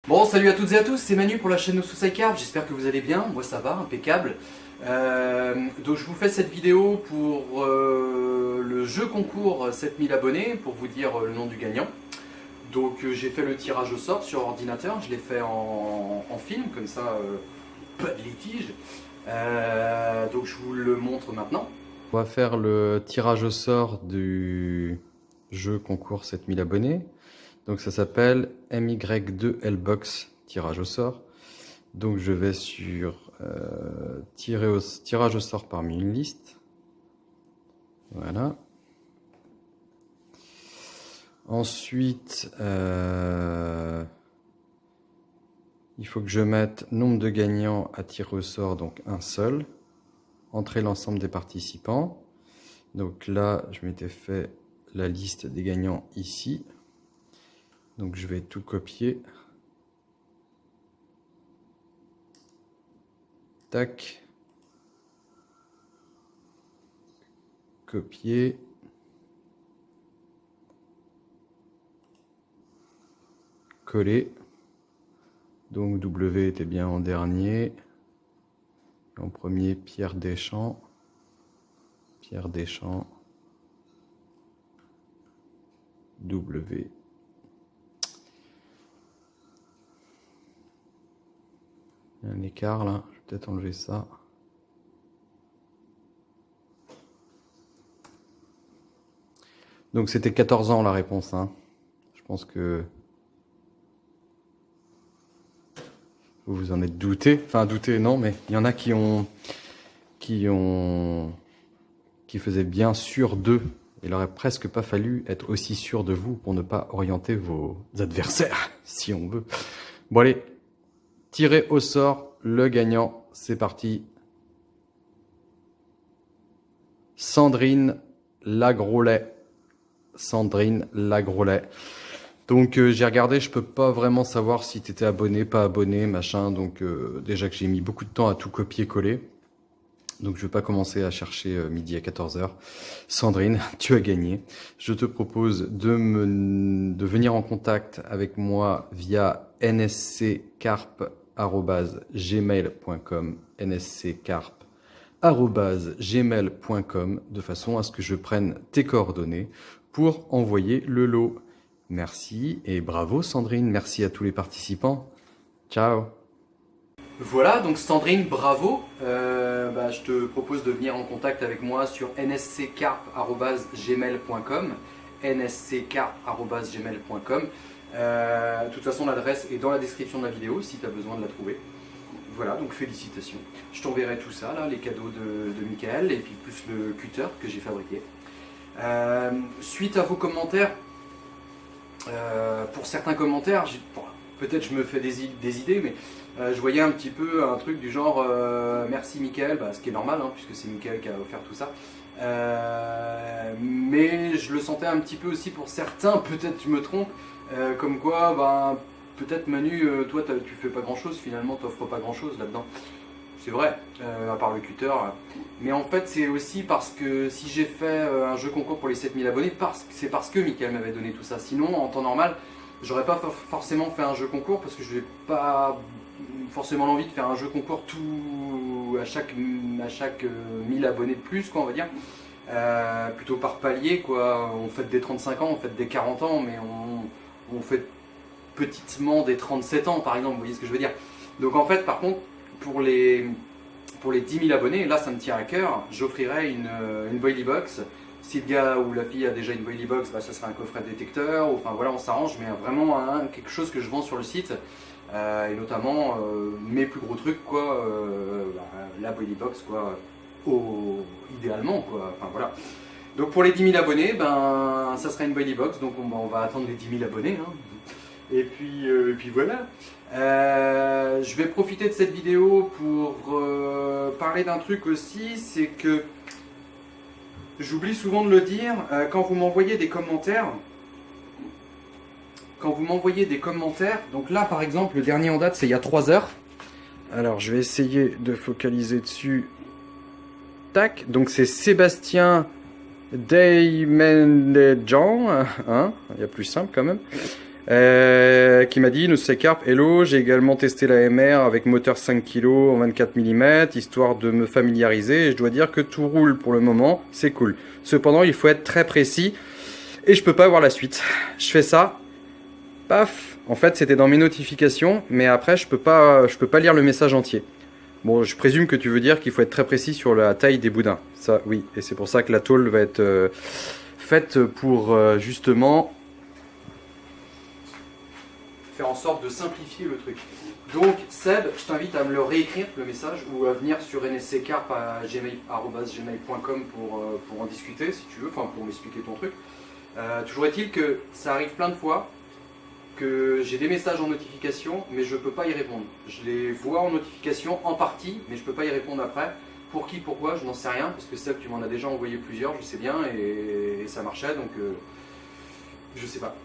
Bon, salut à toutes et à tous, c'est Manu pour la chaîne No Suicide Card, j'espère que vous allez bien, moi ça va, impeccable. Donc je vous fais cette vidéo pour le jeu concours 7000 abonnés, pour vous dire le nom du gagnant. Donc j'ai fait le tirage au sort sur ordinateur, je l'ai fait en film, comme ça, pas de litige. Donc je vous le montre maintenant. On va faire le tirage au sort du jeu concours 7000 abonnés. Donc ça s'appelle MY2Lbox tirage au sort. Donc je vais sur tirage au sort parmi une liste. Voilà. Ensuite, il faut que je mette nombre de gagnants à tirer au sort, donc un seul. Entrer l'ensemble des participants. Donc là, je m'étais fait la liste des gagnants ici. Donc je vais tout copier. Tac. Copier. Coller. Donc W était bien en dernier. En premier, Pierre Deschamps. Pierre Deschamps. W. Il y a un écart là, je vais peut-être enlever ça. Donc c'était 14 ans la réponse, hein. Je pense que vous vous en êtes douté. Enfin douté non, mais il y en a qui faisaient bien sûr d'eux. Il aurait presque pas fallu être aussi sûr de vous pour ne pas orienter vos adversaires, si on veut. Bon allez, tirez au sort le gagnant, c'est parti. Sandrine Lagrolet. Sandrine Lagrolet. Donc j'ai regardé, je peux pas vraiment savoir si tu étais abonné, pas abonné, machin. Donc déjà que j'ai mis beaucoup de temps à tout copier-coller. Donc je vais pas commencer à chercher midi à 14 h. Sandrine, tu as gagné. Je te propose de venir en contact avec moi via nsccarp@gmail.com, nsccarp@gmail.com, de façon à ce que je prenne tes coordonnées pour envoyer le lot. Merci et bravo Sandrine, merci à tous les participants. Ciao. Voilà, donc Sandrine, bravo. Je te propose de venir en contact avec moi sur nsccarp@gmail.com, nsccarp@gmail.com. De toute façon, l'adresse est dans la description de la vidéo si tu as besoin de la trouver. Voilà, donc félicitations. Je t'enverrai tout ça, là, les cadeaux de Michael et puis plus le cutter que j'ai fabriqué. Suite à vos commentaires, pour certains commentaires, peut-être je me fais des idées, mais je voyais un petit peu un truc du genre merci Michael, ce qui est normal puisque c'est Michael qui a offert tout ça. Mais je le sentais un petit peu aussi pour certains, peut-être je me trompe, comme quoi peut-être Manu, toi tu fais pas grand chose finalement, t'offres pas grand chose là-dedans. C'est vrai, à part le cutter. Mais en fait, c'est aussi parce que si j'ai fait un jeu concours pour les 7000 abonnés, c'est parce que Michael m'avait donné tout ça. Sinon, en temps normal, j'aurais pas forcément fait un jeu concours parce que je n'ai pas forcément l'envie de faire un jeu concours à chaque 1000 abonnés de plus, quoi, on va dire. Plutôt par palier, quoi. On fête des 35 ans, on fête des 40 ans, mais on fait petitement des 37 ans, par exemple, vous voyez ce que je veux dire. Donc en fait, par contre, pour les 10 000 abonnés, là ça me tient à cœur, j'offrirai une Boily Box. Si le gars ou la fille a déjà une Boily Box, ça sera un coffret détecteur, enfin voilà, on s'arrange, mais vraiment quelque chose que je vends sur le site, et notamment mes plus gros trucs, quoi, la Boily Box, quoi, idéalement, quoi, enfin voilà. Donc pour les 10 000 abonnés, ça sera une Boily Box, donc on va attendre les 10 000 abonnés, hein. Et puis voilà. Je vais profiter de cette vidéo pour parler d'un truc aussi, c'est que j'oublie souvent de le dire, quand vous m'envoyez des commentaires, donc là par exemple, le dernier en date c'est il y a 3 heures. Alors je vais essayer de focaliser dessus. Tac, donc c'est Sébastien Daymendejan, hein, il y a plus simple quand même. qui m'a dit, nous c'est Carp, hello, j'ai également testé la MR avec moteur 5 kg en 24 mm, histoire de me familiariser, et je dois dire que tout roule pour le moment, c'est cool. Cependant, il faut être très précis, et je peux pas voir la suite. Je fais ça, paf, en fait c'était dans mes notifications, mais après je peux pas lire le message entier. Bon, je présume que tu veux dire qu'il faut être très précis sur la taille des boudins. Ça, oui, et c'est pour ça que la tôle va être faite pour justement faire en sorte de simplifier le truc. Donc Seb, je t'invite à me le réécrire, le message, ou à venir sur nsccarp@gmail.com pour en discuter si tu veux, enfin pour m'expliquer ton truc. Toujours est-il que ça arrive plein de fois que j'ai des messages en notification, mais je ne peux pas y répondre. Je les vois en notification en partie, mais je ne peux pas y répondre après. Pour qui, pourquoi, je n'en sais rien, parce que Seb, tu m'en as déjà envoyé plusieurs, je sais bien, et ça marchait, donc je sais pas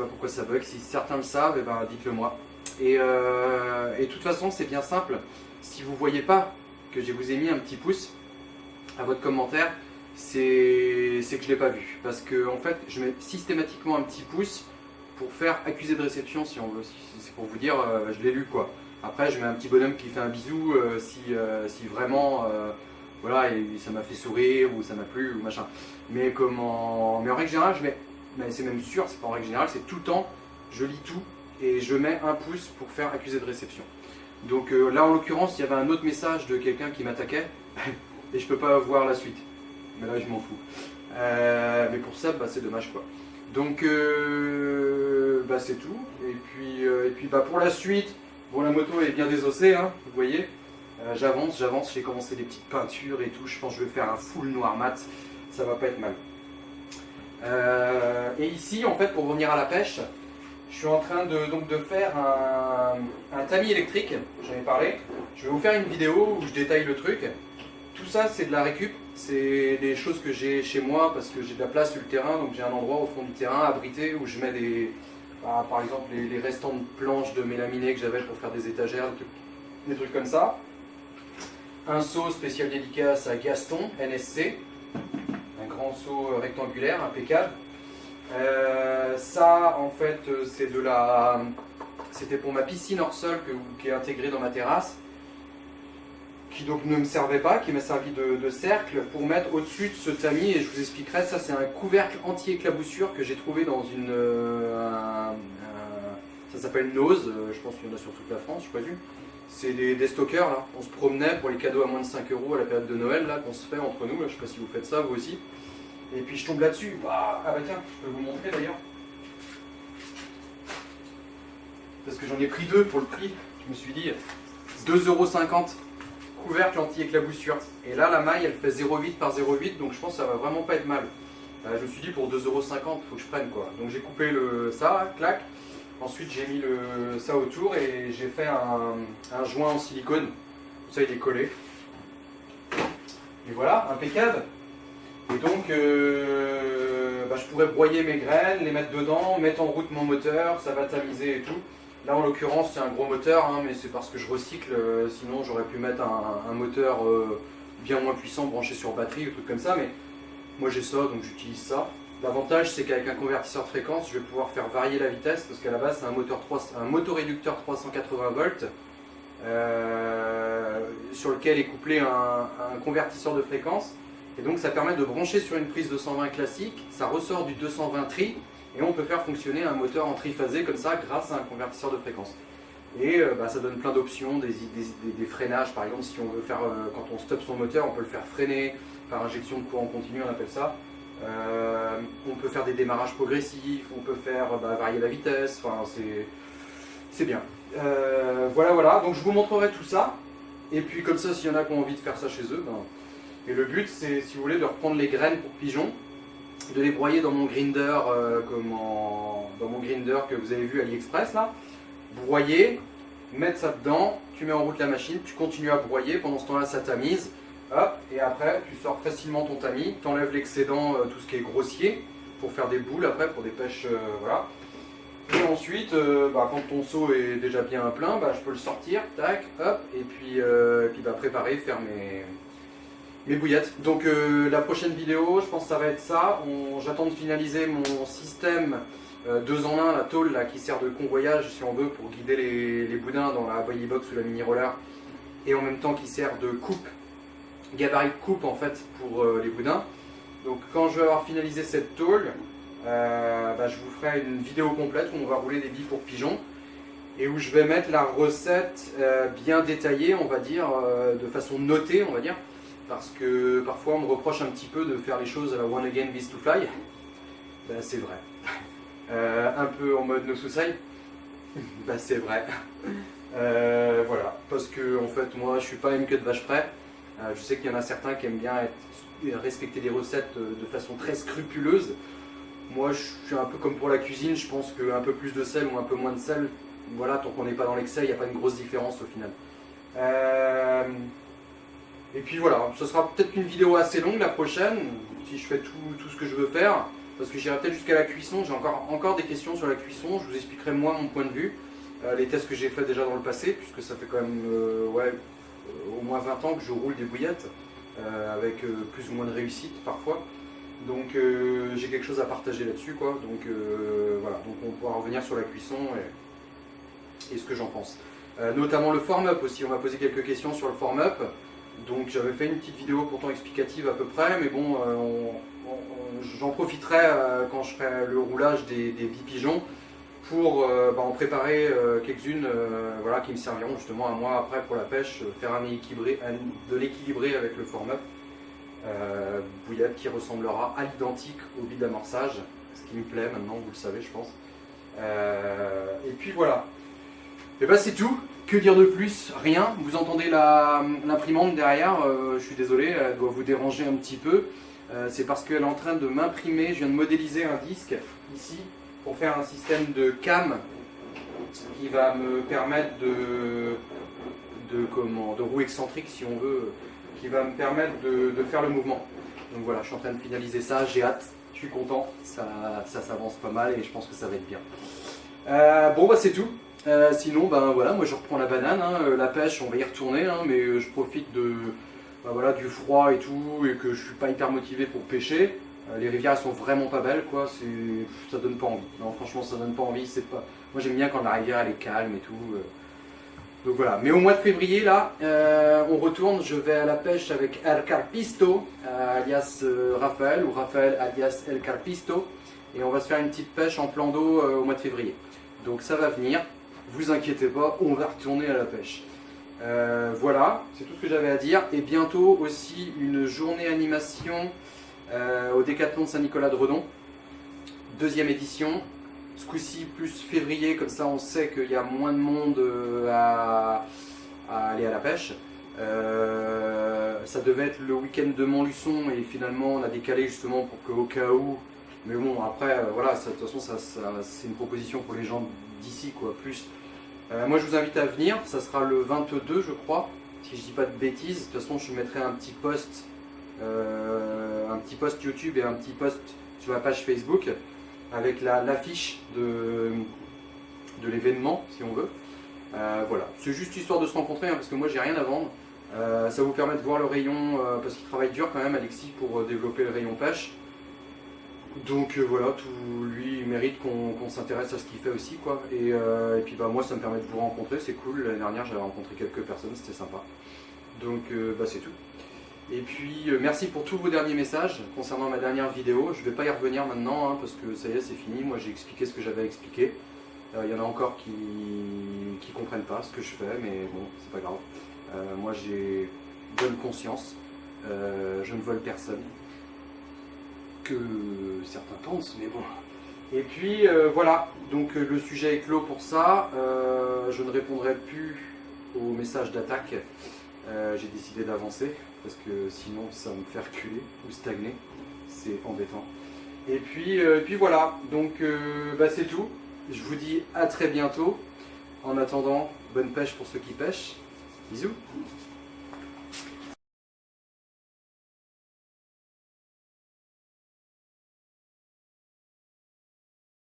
pourquoi ça bug. Si certains le savent, eh ben, dites-le moi. Et de toute façon, c'est bien simple. Si vous ne voyez pas que je vous ai mis un petit pouce à votre commentaire, c'est que je ne l'ai pas vu. Parce que en fait, je mets systématiquement un petit pouce pour faire accusé de réception, si on veut. C'est pour vous dire, je l'ai lu quoi. Après, je mets un petit bonhomme qui fait un bisou si vraiment, voilà, et ça m'a fait sourire ou ça m'a plu ou machin. Mais en règle générale, je mets, mais c'est même sûr, c'est pas en règle générale, c'est tout le temps, je lis tout et je mets un pouce pour faire accusé de réception. Donc là, en l'occurrence, il y avait un autre message de quelqu'un qui m'attaquait et je peux pas voir la suite. Mais là, je m'en fous. Mais pour ça, bah, c'est dommage quoi. Donc bah, c'est tout. Et puis bah, pour la suite, bon, la moto est bien désossée, hein, vous voyez. J'avance, j'ai commencé des petites peintures et tout. Je pense que je vais faire un full noir mat. Ça va pas être mal. Et ici, en fait, pour revenir à la pêche, je suis en train de faire un tamis électrique. J'en ai parlé. Je vais vous faire une vidéo où je détaille le truc. Tout ça, c'est de la récup. C'est des choses que j'ai chez moi parce que j'ai de la place sur le terrain. Donc j'ai un endroit au fond du terrain abrité où je mets par exemple les restants de planches de mélaminée que j'avais pour faire des étagères, des trucs comme ça. Un seau spécial dédicace à Gaston, NSC. Un grand seau rectangulaire, impeccable. Ça, en fait, c'était pour ma piscine hors sol qui est intégrée dans ma terrasse, qui donc ne me servait pas, qui m'a servi de cercle pour mettre au-dessus de ce tamis, et je vous expliquerai. Ça, c'est un couvercle anti-éclaboussure que j'ai trouvé dans ça s'appelle Nose, je pense qu'il y en a sur toute la France, je présume. C'est des stockers là, on se promenait pour les cadeaux à moins de 5 € à la période de Noël là, qu'on se fait entre nous, là. Je sais pas si vous faites ça vous aussi. Et puis je tombe là-dessus, ah bah tiens, je peux vous montrer d'ailleurs. Parce que j'en ai pris deux pour le prix, je me suis dit 2,50 €, couvercle anti-éclaboussure. Et là la maille elle fait 0,8 par 0,8, donc je pense que ça va vraiment pas être mal. Je me suis dit pour 2,50 €, faut que je prenne quoi. Donc j'ai coupé ça, clac. Ensuite j'ai mis ça autour et j'ai fait un joint en silicone. Tout ça il est collé. Et voilà, impeccable. Et donc je pourrais broyer mes graines, les mettre dedans, mettre en route mon moteur, ça va tamiser et tout. Là en l'occurrence c'est un gros moteur, hein, mais c'est parce que je recycle, sinon j'aurais pu mettre un moteur bien moins puissant branché sur batterie ou truc comme ça, mais moi j'ai ça donc j'utilise ça. L'avantage c'est qu'avec un convertisseur de fréquence je vais pouvoir faire varier la vitesse parce qu'à la base c'est un motoréducteur 380 volts sur lequel est couplé un convertisseur de fréquence. Et donc ça permet de brancher sur une prise 220 classique, ça ressort du 220 tri et on peut faire fonctionner un moteur en triphasé comme ça grâce à un convertisseur de fréquence. Et ça donne plein d'options, des freinages par exemple, si on veut faire, quand on stoppe son moteur, on peut le faire freiner par injection de courant continu, on appelle ça. On peut faire des démarrages progressifs, on peut faire varier la vitesse, enfin c'est bien. Voilà, donc je vous montrerai tout ça. Et puis comme ça, s'il y en a qui ont envie de faire ça chez eux, et le but c'est, si vous voulez, de reprendre les graines pour pigeons, de les broyer dans mon grinder, dans mon grinder que vous avez vu à AliExpress là, broyer, mettre ça dedans, tu mets en route la machine, tu continues à broyer, pendant ce temps là ça tamise, hop, et après tu sors facilement ton tamis, tu enlèves l'excédent, tout ce qui est grossier, pour faire des boules après, pour des pêches, voilà. Et ensuite, quand ton seau est déjà bien plein, je peux le sortir, tac, hop, et puis préparer, faire mes bouillettes. Donc la prochaine vidéo, je pense que ça va être ça. J'attends de finaliser mon système 2 en 1, la tôle là, qui sert de convoyage si on veut pour guider les boudins dans la body box ou la mini roller, et en même temps qui sert de coupe, gabarit de coupe en fait pour les boudins. Donc quand je vais avoir finalisé cette tôle, je vous ferai une vidéo complète où on va rouler des billes pour pigeons et où je vais mettre la recette bien détaillée, on va dire, de façon notée, on va dire, parce que parfois on me reproche un petit peu de faire les choses à la One Again Beast to Fly. Ben, c'est vrai. Un peu en mode no suicide. Ben, c'est vrai. Voilà, parce que en fait moi je suis pas une queue de vache près. Je sais qu'il y en a certains qui aiment bien respecter les recettes de façon très scrupuleuse. Moi je suis un peu comme pour la cuisine, je pense qu'un peu plus de sel ou un peu moins de sel, voilà, tant qu'on n'est pas dans l'excès, il n'y a pas une grosse différence au final. Et puis voilà, ce sera peut-être une vidéo assez longue la prochaine, si je fais tout ce que je veux faire, parce que j'irai peut-être jusqu'à la cuisson. J'ai encore des questions sur la cuisson, je vous expliquerai moi mon point de vue, les tests que j'ai fait déjà dans le passé, puisque ça fait quand même au moins 20 ans que je roule des bouillettes, avec plus ou moins de réussite parfois. Donc j'ai quelque chose à partager là-dessus, quoi. Donc voilà, donc on pourra revenir sur la cuisson et ce que j'en pense. Notamment le form-up aussi, on m'a posé quelques questions sur le form-up. Donc j'avais fait une petite vidéo pourtant explicative à peu près, mais bon, j'en profiterai quand je ferai le roulage des billes pigeons pour en préparer quelques-unes voilà, qui me serviront justement à moi après pour la pêche, faire de l'équilibré avec le form-up. Bouillette qui ressemblera à l'identique au billes d'amorçage, ce qui me plaît maintenant, vous le savez je pense. Et puis voilà. Et bah c'est tout. Que dire de plus? Rien. Vous entendez l'imprimante derrière, je suis désolé, elle doit vous déranger un petit peu. C'est parce qu'elle est en train de m'imprimer, je viens de modéliser un disque ici pour faire un système de cam qui va me permettre de roue excentrique si on veut, qui va me permettre de faire le mouvement. Donc voilà, je suis en train de finaliser ça, j'ai hâte, je suis content, ça s'avance pas mal et je pense que ça va être bien. Bon bah c'est tout. Sinon, voilà, moi je reprends la banane, hein, la pêche, on va y retourner, hein, mais je profite voilà, du froid et tout, et que je suis pas hyper motivé pour pêcher. Les rivières elles sont vraiment pas belles, quoi. Ça donne pas envie. Non, franchement, ça donne pas envie. Moi j'aime bien quand la rivière elle est calme et tout. Donc voilà. Mais au mois de février là, on retourne. Je vais à la pêche avec El Carpisto, alias Raphaël, ou Raphaël alias El Carpisto, et on va se faire une petite pêche en plan d'eau au mois de février. Donc ça va venir. Vous inquiétez pas, on va retourner à la pêche. Voilà, c'est tout ce que j'avais à dire. Et bientôt aussi une journée animation au Décathlon de Saint-Nicolas de Redon. 2e édition. Ce coup-ci plus février, comme ça on sait qu'il y a moins de monde à aller à la pêche. Ça devait être le week-end de Montluçon et finalement on a décalé justement pour qu'au cas où. Mais bon, après, voilà, de toute façon, c'est une proposition pour les gens d'ici, quoi, plus. Moi, je vous invite à venir, ça sera le 22, je crois, si je dis pas de bêtises. De toute façon, je mettrai un petit post YouTube et un petit post sur la page Facebook avec l'affiche de l'événement, si on veut. Voilà, c'est juste histoire de se rencontrer, hein, parce que moi, j'ai rien à vendre. Ça vous permet de voir le rayon, parce qu'il travaille dur quand même, Alexis, pour développer le rayon pêche. Donc voilà, lui il mérite qu'on s'intéresse à ce qu'il fait aussi, quoi. Et puis moi ça me permet de vous rencontrer, c'est cool. L'année dernière j'avais rencontré quelques personnes, c'était sympa. Donc c'est tout. Et puis merci pour tous vos derniers messages concernant ma dernière vidéo. Je vais pas y revenir maintenant, hein, parce que ça y est, c'est fini. Moi j'ai expliqué ce que j'avais à expliquer. Il y en a encore qui comprennent pas ce que je fais, mais bon, c'est pas grave. Moi j'ai bonne conscience, je ne vole personne. Que certains pensent, mais bon. Et puis voilà, donc le sujet est clos pour ça. Je ne répondrai plus aux messages d'attaque. J'ai décidé d'avancer parce que sinon ça me fait reculer ou stagner. C'est embêtant. Et puis voilà, donc c'est tout. Je vous dis à très bientôt. En attendant, bonne pêche pour ceux qui pêchent. Bisous.